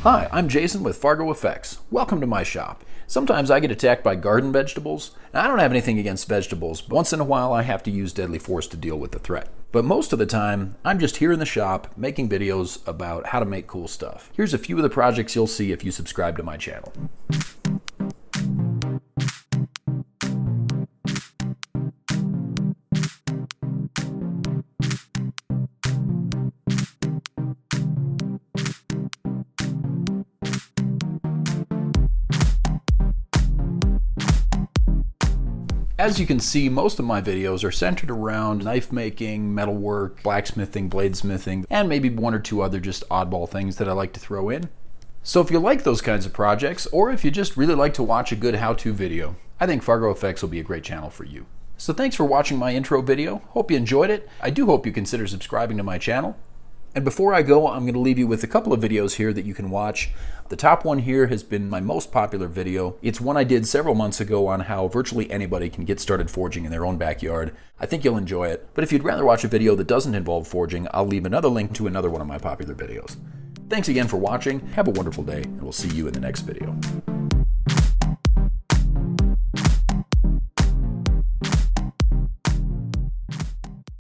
Hi, I'm Jason with FargoFX. Welcome to my shop. Sometimes I get attacked by garden vegetables. Now, I don't have anything against vegetables, but once in a while I have to use deadly force to deal with the threat. But most of the time, I'm just here in the shop making videos about how to make cool stuff. Here's a few of the projects you'll see if you subscribe to my channel. As you can see, most of my videos are centered around knife making, metalwork, blacksmithing, bladesmithing, and maybe one or two other just oddball things that I like to throw in. So if you like those kinds of projects, or if you just really like to watch a good how-to video, I think FargoFX will be a great channel for you. So thanks for watching my intro video. Hope you enjoyed it. I do hope you consider subscribing to my channel. And before I go, I'm going to leave you with a couple of videos here that you can watch. The top one here has been my most popular video. It's one I did several months ago on how virtually anybody can get started forging in their own backyard. I think you'll enjoy it. But if you'd rather watch a video that doesn't involve forging, I'll leave another link to another one of my popular videos. Thanks again for watching. Have a wonderful day, and we'll see you in the next video.